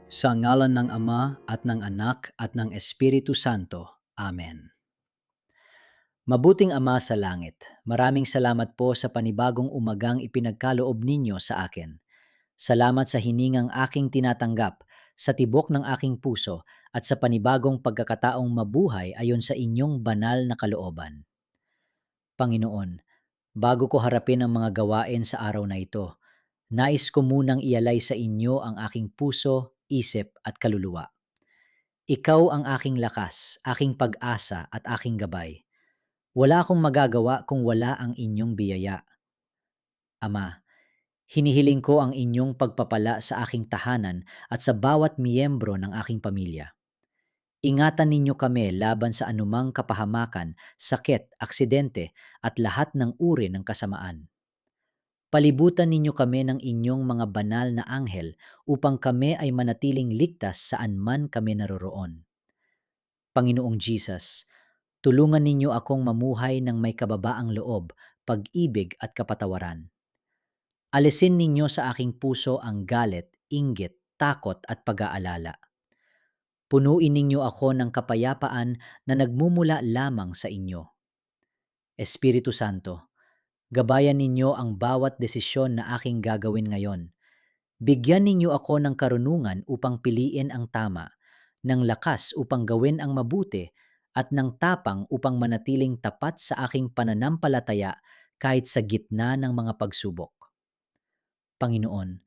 Sa ngalan ng Ama at ng Anak at ng Espiritu Santo. Amen. Mabuting Ama sa langit, maraming salamat po sa panibagong umagang ipinagkaloob ninyo sa akin. Salamat sa hiningang aking tinatanggap, sa tibok ng aking puso, at sa panibagong pagkakataong mabuhay ayon sa inyong banal na kalooban. Panginoon, bago ko harapin ang mga gawain sa araw na ito, nais ko munang ialay sa inyo ang aking puso, isip at kaluluwa. Ikaw ang aking lakas, aking pag-asa at aking gabay. Wala akong magagawa kung wala ang inyong biyaya. Ama, hinihiling ko ang inyong pagpapala sa aking tahanan at sa bawat miyembro ng aking pamilya. Ingatan ninyo kami laban sa anumang kapahamakan, sakit, aksidente at lahat ng uri ng kasamaan. Palibutan ninyo kami ng inyong mga banal na anghel upang kami ay manatiling ligtas saan man kami naroroon. Panginoong Jesus, tulungan ninyo akong mamuhay ng may kababaang loob, pag-ibig at kapatawaran. Alisin ninyo sa aking puso ang galit, inggit, takot at pag-aalala. Punuin ninyo ako ng kapayapaan na nagmumula lamang sa inyo. Espiritu Santo, gabayan ninyo ang bawat desisyon na aking gagawin ngayon. Bigyan ninyo ako ng karunungan upang piliin ang tama, ng lakas upang gawin ang mabuti, at ng tapang upang manatiling tapat sa aking pananampalataya kahit sa gitna ng mga pagsubok. Panginoon,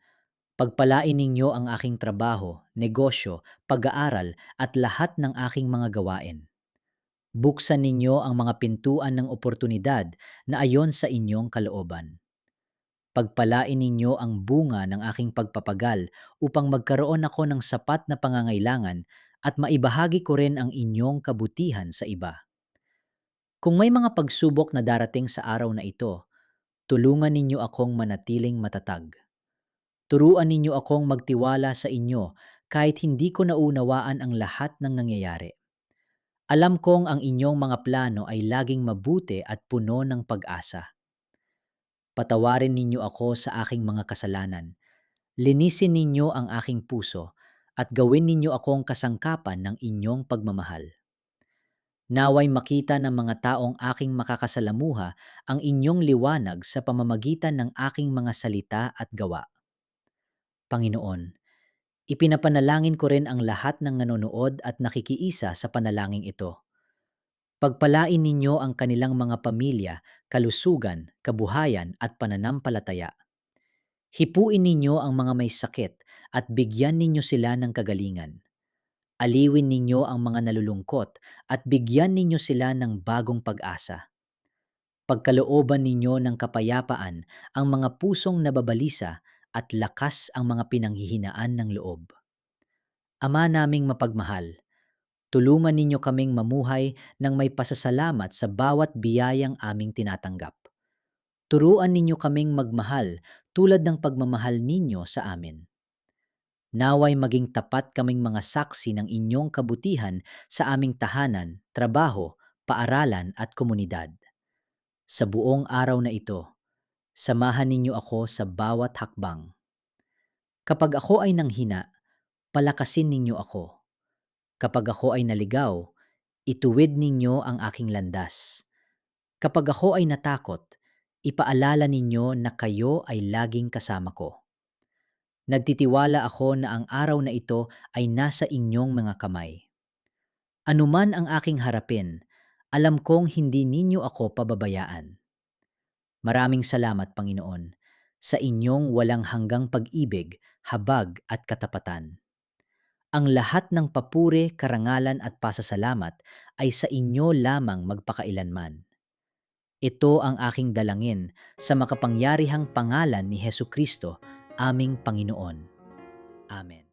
pagpalain ninyo ang aking trabaho, negosyo, pag-aaral at lahat ng aking mga gawain. Buksan ninyo ang mga pintuan ng oportunidad na ayon sa inyong kalooban. Pagpalain ninyo ang bunga ng aking pagpapagal upang magkaroon ako ng sapat na pangangailangan at maibahagi ko rin ang inyong kabutihan sa iba. Kung may mga pagsubok na darating sa araw na ito, tulungan ninyo akong manatiling matatag. Turuan ninyo akong magtiwala sa inyo kahit hindi ko naunawaan ang lahat ng nangyayari. Alam kong ang inyong mga plano ay laging mabuti at puno ng pag-asa. Patawarin ninyo ako sa aking mga kasalanan. Linisin ninyo ang aking puso at gawin ninyo akong kasangkapan ng inyong pagmamahal. Naway makita ng mga taong aking makakasalamuha ang inyong liwanag sa pamamagitan ng aking mga salita at gawa. Panginoon, ipinapanalangin ko rin ang lahat ng nanonood at nakikiisa sa panalangin ito. Pagpalain ninyo ang kanilang mga pamilya, kalusugan, kabuhayan at pananampalataya. Hipuin ninyo ang mga may sakit at bigyan ninyo sila ng kagalingan. Aliwin ninyo ang mga nalulungkot at bigyan ninyo sila ng bagong pag-asa. Pagkalooban ninyo ng kapayapaan ang mga pusong nababalisa at lakas ang mga pinanghihinaan ng loob. Ama naming mapagmahal, tulungan ninyo kaming mamuhay ng may pasasalamat sa bawat biyayang aming tinatanggap. Turuan ninyo kaming magmahal tulad ng pagmamahal ninyo sa amin. Naway maging tapat kaming mga saksi ng inyong kabutihan sa aming tahanan, trabaho, paaralan at komunidad. Sa buong araw na ito, samahan ninyo ako sa bawat hakbang. Kapag ako ay nanghina, palakasin ninyo ako. Kapag ako ay naligaw, ituwid ninyo ang aking landas. Kapag ako ay natakot, ipaalala ninyo na kayo ay laging kasama ko. Nagtitiwala ako na ang araw na ito ay nasa inyong mga kamay. Anuman ang aking harapin, alam kong hindi ninyo ako pababayaan. Maraming salamat, Panginoon, sa inyong walang hanggang pag-ibig, habag at katapatan. Ang lahat ng papuri, karangalan at pasasalamat ay sa inyo lamang magpakailanman. Ito ang aking dalangin sa makapangyarihang pangalan ni Hesu Kristo, aming Panginoon. Amen.